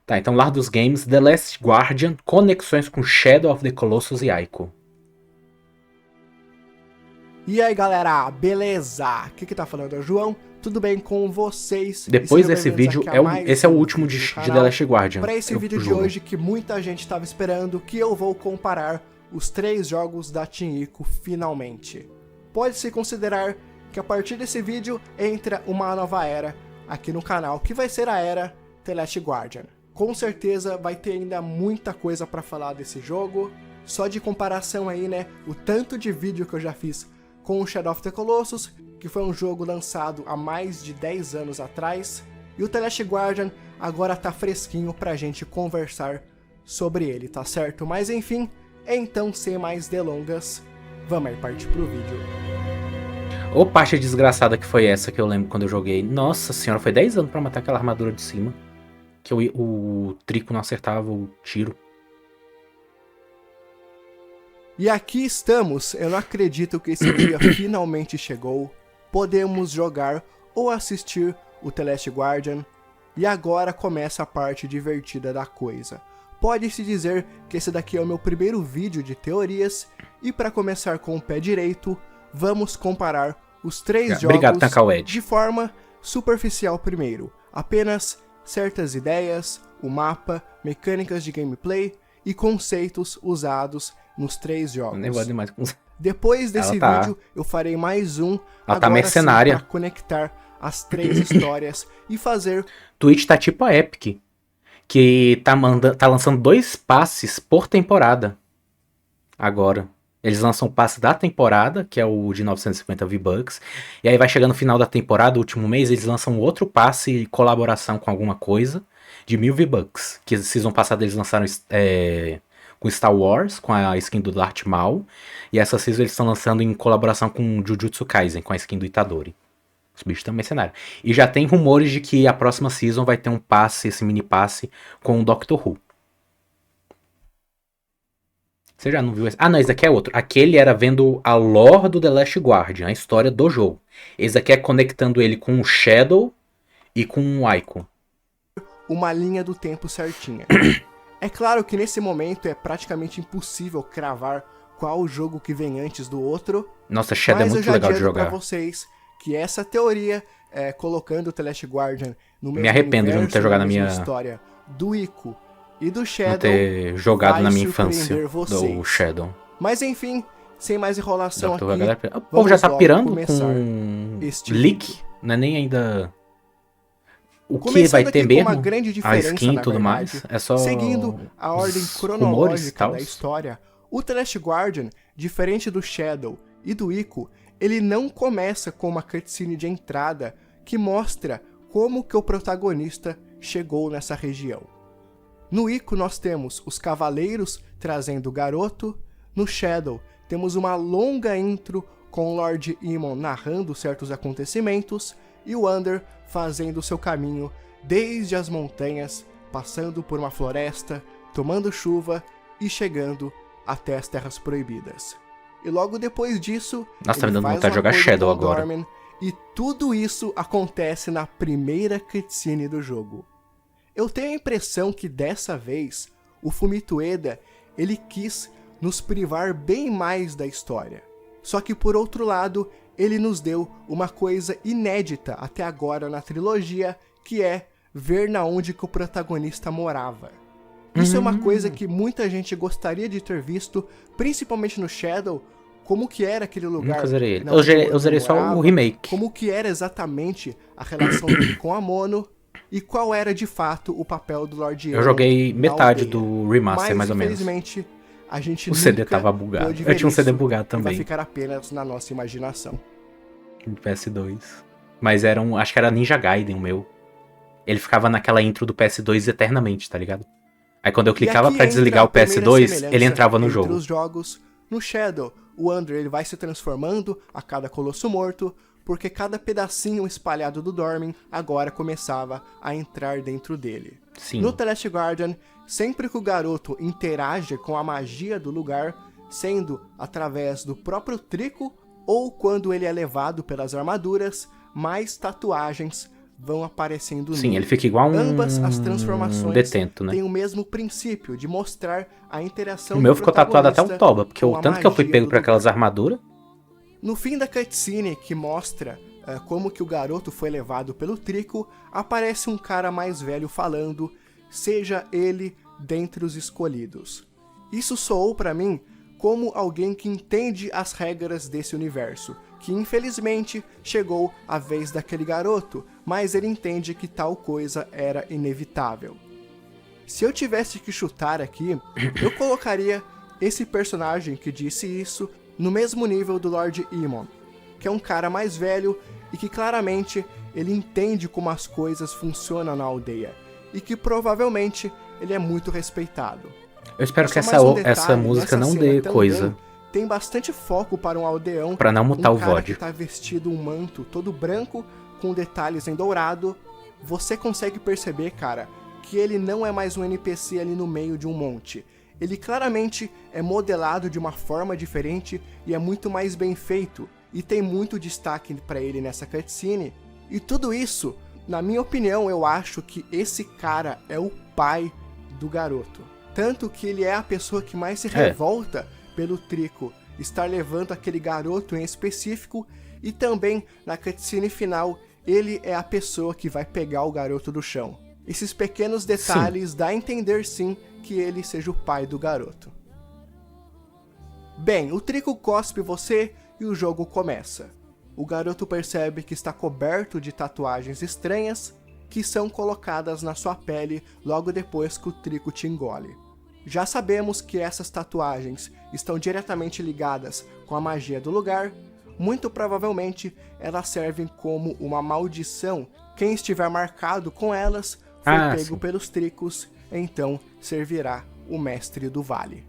Tá, então Lar dos Games, The Last Guardian, conexões com Shadow of the Colossus e Ico. E aí galera, beleza? Aqui que tá falando é o João, tudo bem com vocês? Depois desse vídeo, esse é o último de The Last Guardian. Para esse vídeo de hoje que muita gente estava esperando, que eu vou comparar os 3 jogos da Team Ico finalmente. Pode-se considerar que a partir desse vídeo entra uma nova era aqui no canal, que vai ser a era The Last Guardian. Com certeza vai ter ainda muita coisa para falar desse jogo, só de comparação aí, né, o tanto de vídeo que eu já fiz com o Shadow of the Colossus, que foi um jogo lançado há mais de 10 anos atrás, e o The Last Guardian agora tá fresquinho pra gente conversar sobre ele, tá certo? Mas enfim, então sem mais delongas, vamos aí partir pro vídeo. Ô parte desgraçada que foi essa que eu lembro quando eu joguei. Nossa senhora, foi 10 anos pra matar aquela armadura de cima. Que o Trico não acertava o tiro. E aqui estamos, eu não acredito que esse dia finalmente chegou. Podemos jogar ou assistir o The Last Guardian. E agora começa a parte divertida da coisa. Pode-se dizer que esse daqui é o meu primeiro vídeo de teorias. E para começar com o pé direito, vamos comparar os 3 jogos de forma superficial primeiro. Apenas certas ideias, o mapa, mecânicas de gameplay e conceitos usados nos 3 jogos. Depois desse vídeo, eu farei mais um agora mercenária para conectar as 3 histórias e fazer... Twitch tá tipo a Epic, que tá lançando 2 passes por temporada. Agora. Eles lançam o passe da temporada, que é o de 950 V-Bucks. E aí vai chegando no final da temporada, último mês, eles lançam outro passe em colaboração com alguma coisa de 1000 V-Bucks. Que season passado eles lançaram com Star Wars, com a skin do Darth Maul. E essa season eles estão lançando em colaboração com Jujutsu Kaisen, com a skin do Itadori. Os bichos estão mercenários. E já tem rumores de que a próxima season vai ter um passe, esse mini passe, com o Doctor Who. Você já não viu esse? Ah, não, esse aqui é outro. Aquele era vendo a lore do The Last Guardian, a história do jogo. Esse aqui é conectando ele com o Shadow e com o Ico. Uma linha do tempo certinha. É claro que nesse momento é praticamente impossível cravar qual jogo que vem antes do outro. Nossa, Shadow é muito legal de jogar. Pra vocês que essa teoria, colocando o The Last Guardian no mesmo me arrependo de não ter jogado na minha história do Ico e do Shadow, não ter jogado na minha infância do Shadow. Mas enfim, sem mais enrolação aqui, o povo já tá pirando com leak, não é nem ainda o que vai ter mesmo, a skin e tudo mais, é só seguindo a ordem cronológica da história. O The Last Guardian, diferente do Shadow e do Ico, ele não começa com uma cutscene de entrada que mostra como que o protagonista chegou nessa região. No Ico nós temos os cavaleiros trazendo o garoto, no Shadow temos uma longa intro com o Lord Emon narrando certos acontecimentos e o Wander fazendo seu caminho desde as montanhas, passando por uma floresta, tomando chuva e chegando até as Terras Proibidas. E logo depois disso, nossa, tá me dando vontade de jogar Shadow agora. E tudo isso acontece na primeira cutscene do jogo. Eu tenho a impressão que dessa vez, o Fumito Ueda, ele quis nos privar bem mais da história. Só que por outro lado, ele nos deu uma coisa inédita até agora na trilogia, que é ver na onde que o protagonista morava. Isso é uma coisa que muita gente gostaria de ter visto, principalmente no Shadow, como que era aquele lugar. Nunca zerei ele. Eu zerei só o remake. Como que era exatamente a relação dele com a Mono. E qual era de fato o papel do Lord Emon? Eu joguei metade do remaster, mais ou menos. Infelizmente, a gente o CD tava bugado. Eu tinha um CD bugado também. Vai ficar apenas na nossa imaginação. PS2. Mas era acho que era Ninja Gaiden o meu. Ele ficava naquela intro do PS2 eternamente, tá ligado? Aí quando eu clicava pra desligar o PS2, ele entrava no jogo. Os jogos, no Shadow, o Wander ele vai se transformando a cada colosso morto, porque cada pedacinho espalhado do Dormin agora começava a entrar dentro dele. Sim. No The Last Guardian, sempre que o garoto interage com a magia do lugar, sendo através do próprio Trico ou quando ele é levado pelas armaduras, mais tatuagens vão aparecendo Sim, nele. ele fica igual Ambas as transformações detento, né? têm o mesmo princípio de mostrar a interação O meu do ficou tatuado até o protagonista toba, porque com o a tanto que eu fui magia pego do por aquelas lugar. armaduras. No fim da cutscene, que mostra como que o garoto foi levado pelo Trico, aparece um cara mais velho falando, seja ele dentre os escolhidos. Isso soou pra mim como alguém que entende as regras desse universo, que infelizmente chegou a vez daquele garoto, mas ele entende que tal coisa era inevitável. Se eu tivesse que chutar aqui, eu colocaria esse personagem que disse isso no mesmo nível do Lord Emon, que é um cara mais velho e que claramente ele entende como as coisas funcionam na aldeia, e que provavelmente ele é muito respeitado. Eu espero Só que mais um essa detalhe, música nessa não cena dê também coisa tem bastante foco para um aldeão, pra não mutar um o cara VOD. que tá vestido um manto todo branco com detalhes em dourado. Você consegue perceber, cara, que ele não é mais um NPC ali no meio de um monte. Ele claramente é modelado de uma forma diferente e é muito mais bem feito, e tem muito destaque para ele nessa cutscene. E tudo isso, na minha opinião, eu acho que esse cara é o pai do garoto. Tanto que ele é a pessoa que mais se revolta pelo Trico estar levando aquele garoto em específico, e também na cutscene final, ele é a pessoa que vai pegar o garoto do chão. Esses pequenos detalhes dá a entender sim que ele seja o pai do garoto. Bem, o Trico cospe você e o jogo começa. O garoto percebe que está coberto de tatuagens estranhas que são colocadas na sua pele logo depois que o Trico te engole. Já sabemos que essas tatuagens estão diretamente ligadas com a magia do lugar. Muito provavelmente elas servem como uma maldição. Quem estiver marcado com elas foi pego pelos Tricos, então servirá o mestre do vale.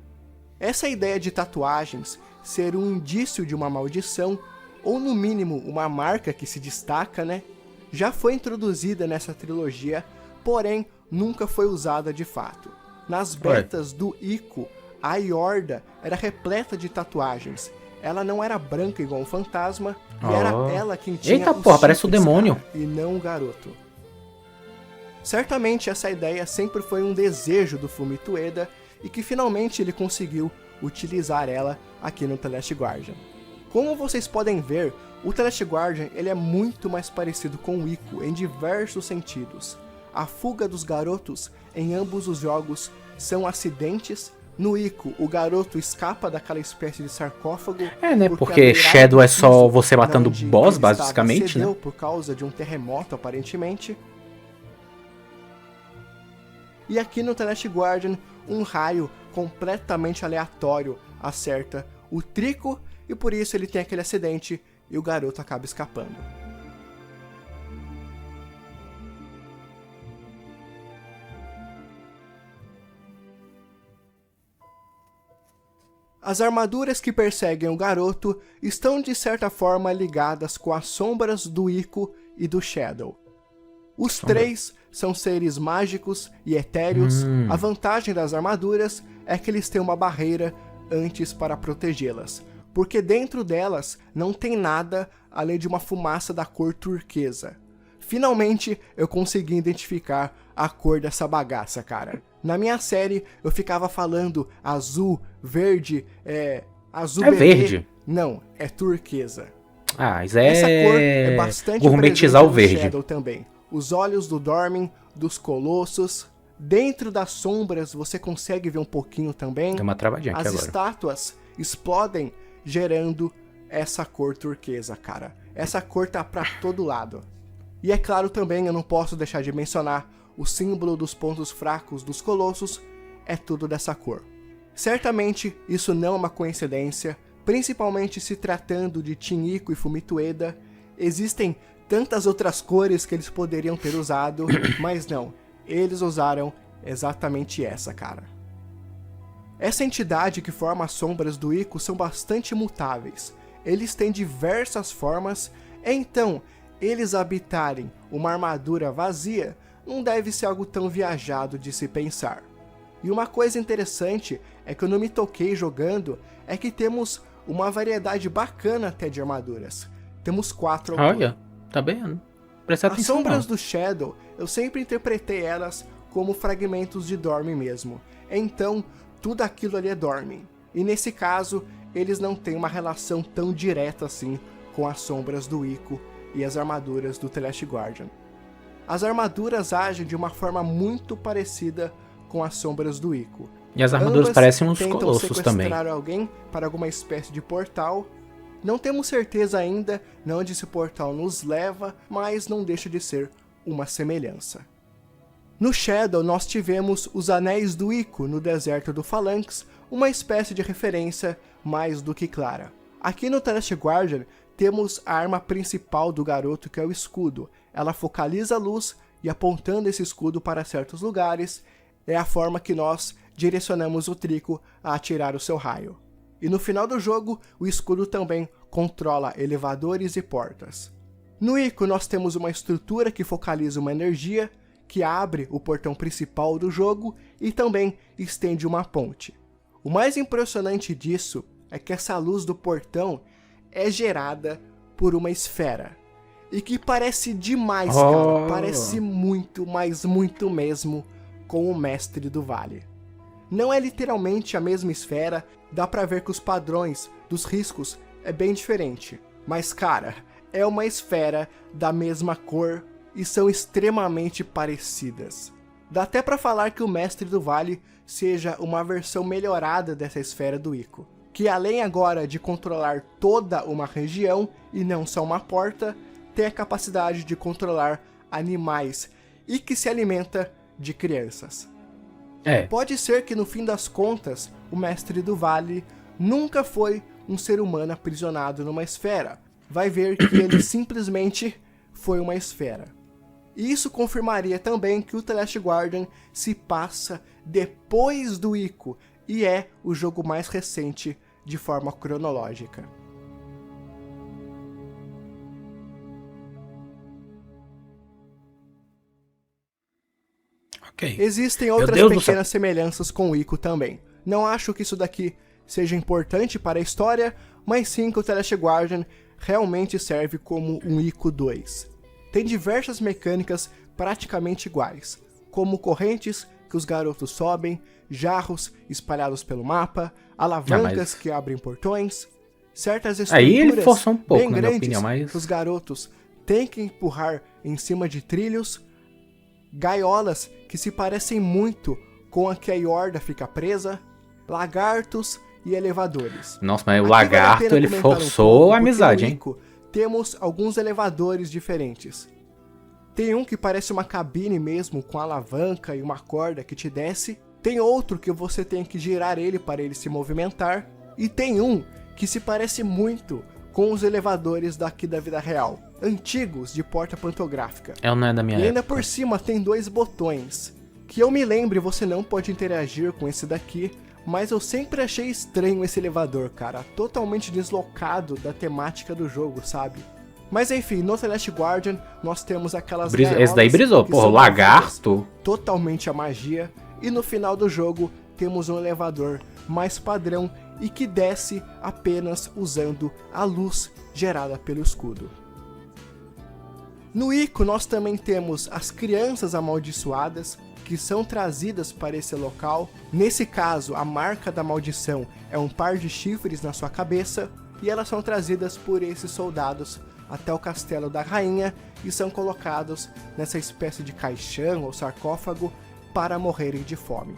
Essa ideia de tatuagens ser um indício de uma maldição, ou no mínimo uma marca que se destaca, né? Já foi introduzida nessa trilogia, porém nunca foi usada de fato. Nas betas do Ico, a Yorda era repleta de tatuagens. Ela não era branca igual um fantasma, e era ela quem tinha Eita, os porra, parece o chifres, demônio. cara, e não o garoto. Certamente essa ideia sempre foi um desejo do Fumito Ueda, e que finalmente ele conseguiu utilizar ela aqui no The Last Guardian. Como vocês podem ver, o The Last Guardian ele é muito mais parecido com o Ico em diversos sentidos. A fuga dos garotos em ambos os jogos são acidentes. No Ico, o garoto escapa daquela espécie de sarcófago. Né? Porque Shadow é só você matando boss, basicamente, né? Por causa de um terremoto, aparentemente. E aqui no The Last Guardian, um raio completamente aleatório acerta o Trico, e por isso ele tem aquele acidente e o garoto acaba escapando. As armaduras que perseguem o garoto estão de certa forma ligadas com as sombras do Ico e do Shadow. Os três são seres mágicos e etéreos. A vantagem das armaduras é que eles têm uma barreira antes para protegê-las, porque dentro delas não tem nada além de uma fumaça da cor turquesa. Finalmente eu consegui identificar a cor dessa bagaça, cara. Na minha série eu ficava falando azul, verde, azul bebê. Verde. Não, é turquesa. Isso Essa cor é bastante gourmetizar o presente no verde. Shadow também. Os olhos do Dormin, dos Colossos. Dentro das sombras você consegue ver um pouquinho também. Tem uma travadinha aqui As agora. estátuas explodem gerando essa cor turquesa, cara. Essa cor tá pra todo lado. E é claro também, eu não posso deixar de mencionar, o símbolo dos pontos fracos dos Colossos é tudo dessa cor. Certamente isso não é uma coincidência, principalmente se tratando de Team Ico e Fumito Ueda. Existem tantas outras cores que eles poderiam ter usado, mas não, eles usaram exatamente essa, cara. Essa entidade que forma as sombras do Ico são bastante mutáveis. Eles têm diversas formas, então eles habitarem uma armadura vazia não deve ser algo tão viajado de se pensar. E uma coisa interessante é que eu não me toquei jogando, é que temos uma variedade bacana até de armaduras. Temos 4 ao todo. Olha, tá bem. presta As atenção sombras não. do Shadow, eu sempre interpretei elas como fragmentos de Dorme mesmo. Então, tudo aquilo ali é Dorme. E nesse caso, eles não têm uma relação tão direta assim com as sombras do Ico e as armaduras do The Last Guardian. As armaduras agem de uma forma muito parecida com as sombras do Ico. E as armaduras Ambas parecem uns tentam colossos também. sequestrar alguém para alguma espécie de portal. Não temos certeza ainda de onde esse portal nos leva, mas não deixa de ser uma semelhança. No Shadow nós tivemos os Anéis do Ico no deserto do Phalanx, uma espécie de referência mais do que clara. Aqui no The Last Guardian temos a arma principal do garoto, que é o escudo. Ela focaliza a luz e, apontando esse escudo para certos lugares, é a forma que nós direcionamos o Trico a atirar o seu raio. E no final do jogo, o escudo também controla elevadores e portas. No Ico nós temos uma estrutura que focaliza uma energia, que abre o portão principal do jogo e também estende uma ponte. O mais impressionante disso é que essa luz do portão é gerada por uma esfera. E que parece demais, cara. Parece muito, mas muito mesmo, com o Mestre do Vale. Não é literalmente a mesma esfera, dá pra ver que os padrões dos riscos é bem diferente. Mas, cara, é uma esfera da mesma cor e são extremamente parecidas. Dá até pra falar que o Mestre do Vale seja uma versão melhorada dessa esfera do Ico, que além agora de controlar toda uma região e não só uma porta, tem a capacidade de controlar animais e que se alimenta de crianças. Pode ser que no fim das contas, o Mestre do Vale nunca foi um ser humano aprisionado numa esfera. Vai ver que ele simplesmente foi uma esfera. E isso confirmaria também que o The Last Guardian se passa depois do Ico e é o jogo mais recente de forma cronológica. Ok. Existem outras pequenas semelhanças com o Ico também. Não acho que isso daqui seja importante para a história, mas sim que o The Last Guardian realmente serve como um Ico 2. Tem diversas mecânicas praticamente iguais, como correntes que os garotos sobem, jarros espalhados pelo mapa, alavancas que abrem portões, certas estruturas aí ele forçou um pouco, bem na minha grandes opinião, mas que os garotos têm que empurrar em cima de trilhos, gaiolas que se parecem muito com a que a Yorda fica presa, lagartos e elevadores. Nossa, mas o Aqui vale a lagarto pena ele comentar forçou pouco, a amizade, hein? porque no Ico temos alguns elevadores diferentes. Tem um que parece uma cabine mesmo, com alavanca e uma corda que te desce. Tem outro que você tem que girar ele para ele se movimentar. E tem um que se parece muito com os elevadores daqui da vida real, antigos de porta pantográfica. Não é da minha E ainda época. por cima tem dois botões. Que eu me lembre, você não pode interagir com esse daqui, mas eu sempre achei estranho esse elevador, cara. Totalmente deslocado da temática do jogo, sabe? Mas enfim, no The Last Guardian nós temos aquelas Esse daí brisou, porra, o lagarto. Totalmente a magia. E no final do jogo temos um elevador mais padrão e que desce apenas usando a luz gerada pelo escudo. No Ico nós também temos as crianças amaldiçoadas, que são trazidas para esse local. Nesse caso, a marca da maldição é um par de chifres na sua cabeça, e elas são trazidas por esses soldados até o castelo da rainha e são colocados nessa espécie de caixão ou sarcófago para morrerem de fome.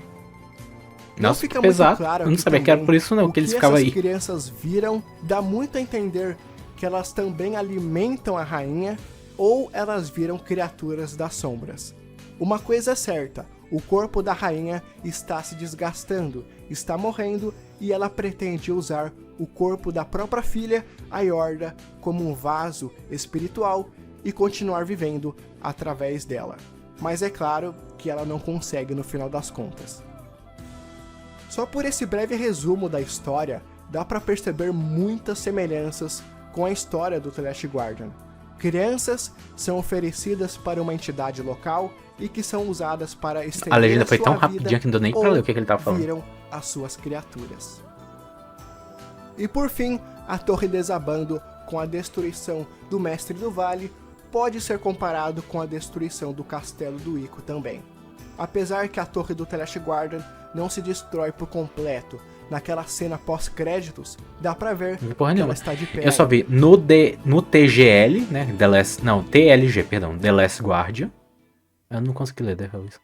Nossa, fica pesado. Claro, eu não sabia que era por isso não que eles ficavam aí. O que essas crianças viram dá muito a entender que elas também alimentam a rainha ou elas viram criaturas das sombras. Uma coisa é certa, o corpo da rainha está se desgastando, está morrendo e ela pretende usar o corpo da própria filha, a Yorda, como um vaso espiritual e continuar vivendo através dela. Mas é claro que ela não consegue no final das contas. Só por esse breve resumo da história, dá para perceber muitas semelhanças com a história do The Last Guardian. Crianças são oferecidas para uma entidade local e que são usadas para estender a legenda foi sua tão vida, rapidinha que não deu nem pra ler o que ele tava falando. Viram as suas criaturas. E por fim, a torre desabando com a destruição do Mestre do Vale, pode ser comparado com a destruição do castelo do Ico também. Apesar que a torre do The Last Guardian não se destrói por completo, naquela cena pós-créditos, dá pra ver que ela está de pé. Eu só vi no TGL, né, TLG, perdão, The Last Guardian. Eu não consegui ler, isso.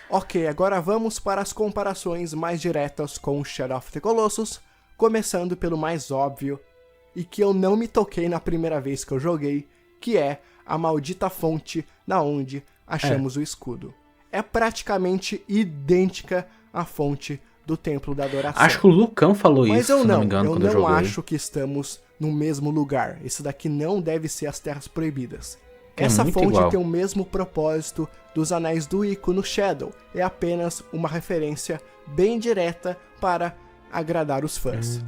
Ok, agora vamos para as comparações mais diretas com Shadow of the Colossus, começando pelo mais óbvio, e que eu não me toquei na primeira vez que eu joguei, que é a maldita fonte na onde achamos o escudo. É praticamente idêntica à fonte do Templo da Adoração. Acho que o Lucão falou Mas isso, se não me engano, quando eu joguei. Eu não acho que estamos no mesmo lugar. Esse daqui não deve ser as Terras Proibidas. Essa fonte igual. tem o mesmo propósito dos Anéis do Ico no Shadow. É apenas uma referência bem direta para agradar os fãs.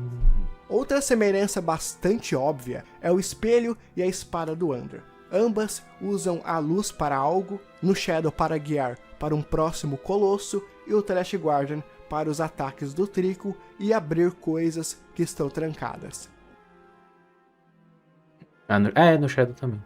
Outra semelhança bastante óbvia é o espelho e a espada do Under. Ambas usam a luz para algo, no Shadow para guiar para um próximo colosso e o The Last Guardian para os ataques do Trico e abrir coisas que estão trancadas. No Shadow também.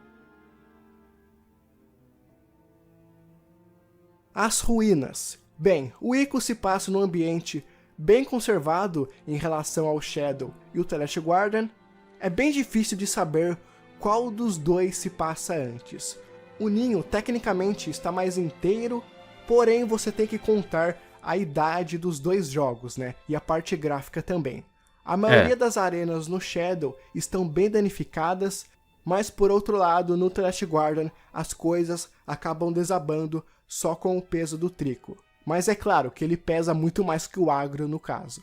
As ruínas. Bem, o Ico se passa num ambiente bem conservado em relação ao Shadow e o The Last Guardian. É bem difícil de saber qual dos dois se passa antes. O ninho tecnicamente está mais inteiro, porém você tem que contar a idade dos dois jogos, né? E a parte gráfica também. A maioria das arenas no Shadow estão bem danificadas, mas por outro lado, no The Last Guardian, as coisas acabam desabando só com o peso do Trico. Mas é claro que ele pesa muito mais que o agro no caso.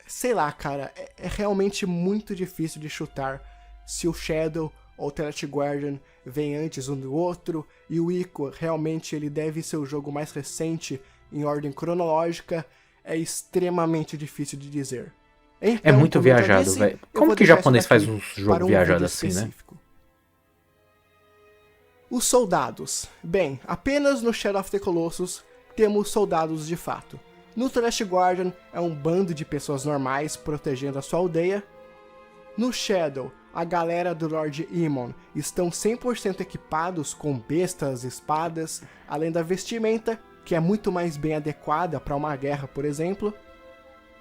Sei lá, cara, é realmente muito difícil de chutar se o Shadow ou o The Last Guardian vem antes um do outro, e o Ico realmente ele deve ser o jogo mais recente em ordem cronológica. É extremamente difícil de dizer. Então, é muito viajado, velho. Como que japonês faz um jogo viajado assim, específico, né? Os soldados. Bem, apenas no Shadow of the Colossus temos soldados de fato. No The Last Guardian é um bando de pessoas normais protegendo a sua aldeia. No Shadow, a galera do Lord Emon estão 100% equipados com bestas, espadas, além da vestimenta, que é muito mais bem adequada para uma guerra, por exemplo.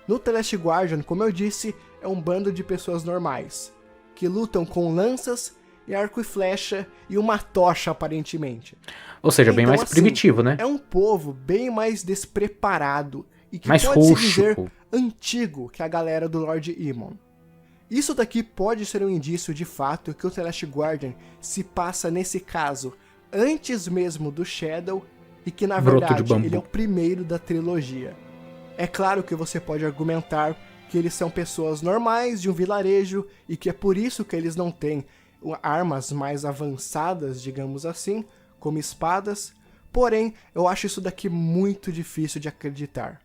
No The Last Guardian, como eu disse, é um bando de pessoas normais, que lutam com lanças e arco e flecha e uma tocha, aparentemente. Ou seja, bem mais assim, primitivo, né? É um povo bem mais despreparado e que mais pode rústico. se dizer antigo que a galera do Lord Emon. Isso daqui pode ser um indício de fato que o The Last Guardian se passa, nesse caso, antes mesmo do Shadow e que, na verdade, ele é o primeiro da trilogia. É claro que você pode argumentar que eles são pessoas normais de um vilarejo e que é por isso que eles não têm armas mais avançadas, digamos assim, como espadas, porém, eu acho isso daqui muito difícil de acreditar.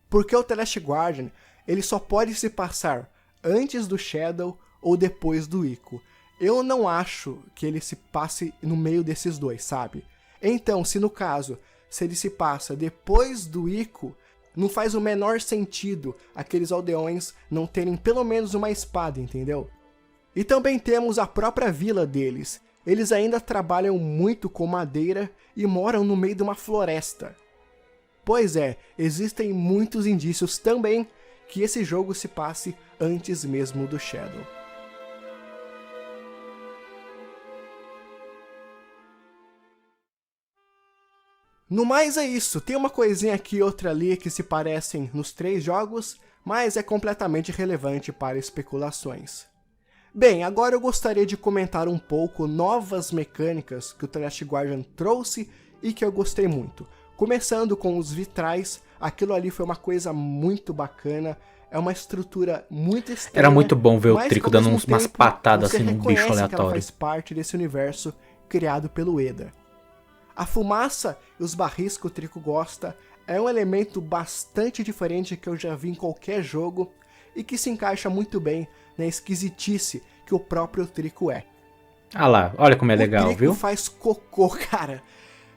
Porque o The Last Guardian, ele só pode se passar antes do Shadow ou depois do Ico. Eu não acho que ele se passe no meio desses dois, sabe? Então, se no caso, se ele se passa depois do Ico, não faz o menor sentido aqueles aldeões não terem pelo menos uma espada, entendeu? E também temos a própria vila deles. Eles ainda trabalham muito com madeira e moram no meio de uma floresta. Pois é, existem muitos indícios também que esse jogo se passe antes mesmo do Shadow. No mais é isso, tem uma coisinha aqui e outra ali que se parecem nos três jogos, mas é completamente irrelevante para especulações. Bem, agora eu gostaria de comentar um pouco novas mecânicas que o The Last Guardian trouxe e que eu gostei muito. Começando com os vitrais, aquilo ali foi uma coisa muito bacana, é uma estrutura muito estranha. Era muito bom ver o Trico dando umas patadas assim num bicho aleatório. Que ela faz parte desse universo criado pelo Eda. A fumaça e os barris que o Trico gosta é um elemento bastante diferente que eu já vi em qualquer jogo e que se encaixa muito bem na esquisitice que o próprio Trico é. Ah lá, olha como é legal, viu? O Trico faz cocô, cara.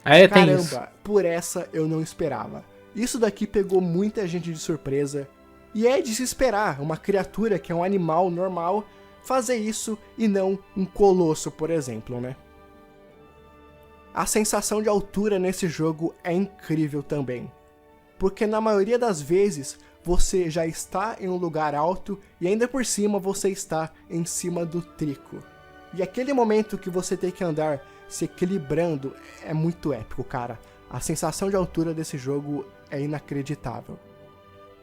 Tem Caramba, isso. Por essa eu não esperava. Isso daqui pegou muita gente de surpresa. E é de se esperar uma criatura que é um animal normal fazer isso e não um colosso, por exemplo, né? A sensação de altura nesse jogo é incrível também, porque na maioria das vezes você já está em um lugar alto e ainda por cima você está em cima do trico. E aquele momento que você tem que andar se equilibrando é muito épico, cara. A sensação de altura desse jogo é inacreditável.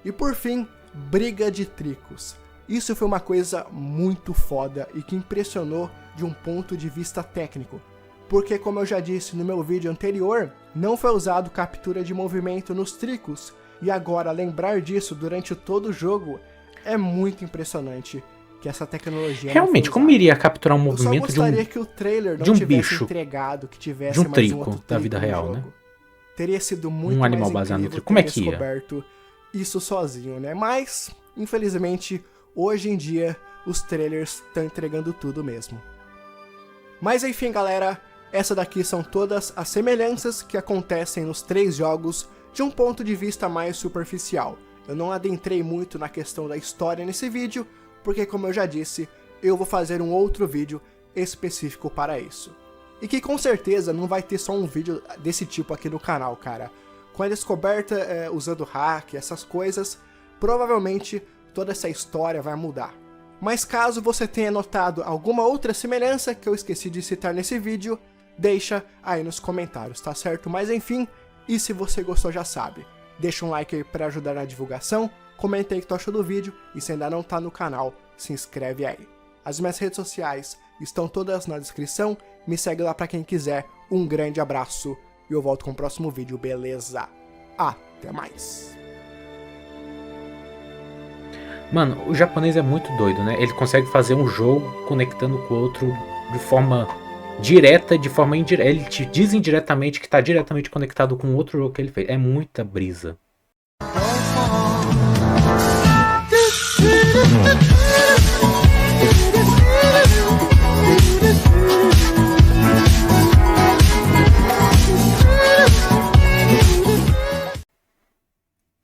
E por fim, briga de tricos. Isso foi uma coisa muito foda e que impressionou de um ponto de vista técnico. Porque, como eu já disse no meu vídeo anterior, não foi usado captura de movimento nos tricos, e agora lembrar disso durante todo o jogo é muito impressionante que essa tecnologia Realmente, como iria capturar um movimento de um gostaria que o trailer não de um tivesse bicho, entregado, que tivesse de um mais trico outro da vida trico no real, jogo. né? Teria sido muito Um animal mais baseado no incrível trico. Como é ter que ia? descoberto isso sozinho, né? Mas, infelizmente, hoje em dia, os trailers estão entregando tudo mesmo. Mas enfim, galera, essa daqui são todas as semelhanças que acontecem nos 3 jogos de um ponto de vista mais superficial. Eu não adentrei muito na questão da história nesse vídeo, porque como eu já disse, eu vou fazer um outro vídeo específico para isso. E que com certeza não vai ter só um vídeo desse tipo aqui no canal, cara. Com a descoberta usando hack, essas coisas, provavelmente toda essa história vai mudar. Mas caso você tenha notado alguma outra semelhança que eu esqueci de citar nesse vídeo, deixa aí nos comentários, tá certo? Mas enfim, e se você gostou já sabe, deixa um like aí para ajudar na divulgação, comenta aí o que tu achou do vídeo e se ainda não tá no canal, se inscreve aí. As minhas redes sociais estão todas na descrição, me segue lá pra quem quiser, um grande abraço e eu volto com o próximo vídeo, beleza? Até mais! Mano, o japonês é muito doido, né? Ele consegue fazer um jogo conectando com o outro de forma direta, de forma indireta. Ele te diz indiretamente que tá diretamente conectado com outro jogo que ele fez. É muita brisa.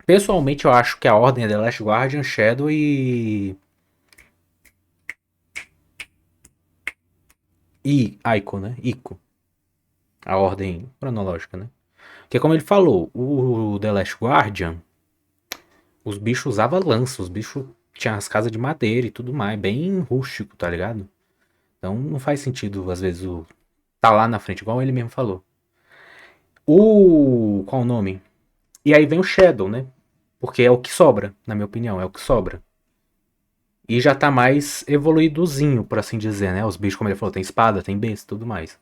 Pessoalmente, eu acho que a ordem é The Last Guardian, Shadow e Ico, né? Ico. A ordem cronológica, né? Porque como ele falou, o The Last Guardian, os bichos usavam lança, os bichos tinham as casas de madeira e tudo mais, bem rústico, tá ligado? Então não faz sentido, às vezes, tá lá na frente, igual ele mesmo falou. Qual o nome? E aí vem o Shadow, né? Porque é o que sobra, na minha opinião, é o que sobra. E já tá mais evoluídozinho, por assim dizer, né? Os bichos, como ele falou, tem espada, tem besta e tudo mais.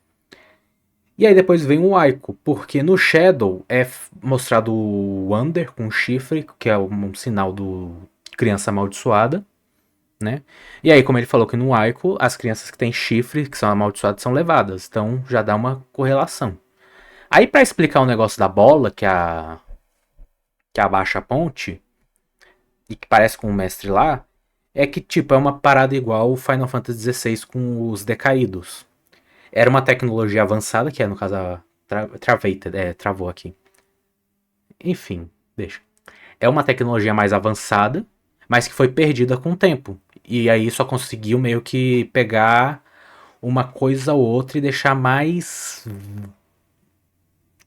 E aí depois vem o Ico, porque no Shadow é mostrado o Wander com chifre, que é um sinal do criança amaldiçoada, né? E aí, como ele falou que no Ico, as crianças que têm chifre, que são amaldiçoadas, são levadas. Então já dá uma correlação. Aí pra explicar o negócio da bola, que abaixa a ponte, e que parece com o mestre lá, é que tipo, é uma parada igual o Final Fantasy XVI com os decaídos. Era uma tecnologia avançada, que é no caso a travou aqui. Enfim, deixa. É uma tecnologia mais avançada, mas que foi perdida com o tempo. E aí só conseguiu meio que pegar uma coisa ou outra e deixar mais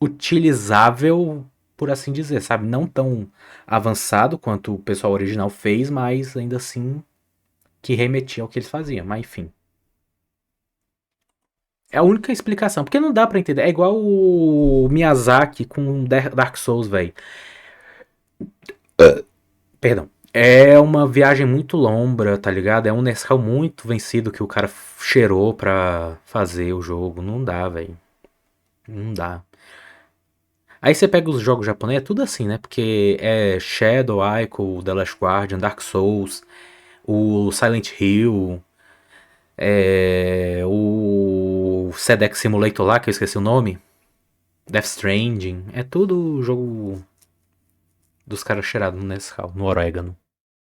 utilizável, por assim dizer, sabe? Não tão avançado quanto o pessoal original fez, mas ainda assim que remetia ao que eles faziam. Mas enfim. É a única explicação, porque não dá pra entender. É igual o Miyazaki com Dark Souls, velho. Perdão. É uma viagem muito longa, tá ligado? É um Nescau muito vencido que o cara cheirou pra fazer o jogo. Não dá, velho. Não dá. Aí você pega os jogos japoneses, é tudo assim, né? Porque é Shadow, Ico, The Last Guardian, Dark Souls, o Silent Hill, o Sedex Simulator lá, que eu esqueci o nome. Death Stranding. É tudo jogo dos caras cheirados no Nescau, no orégano.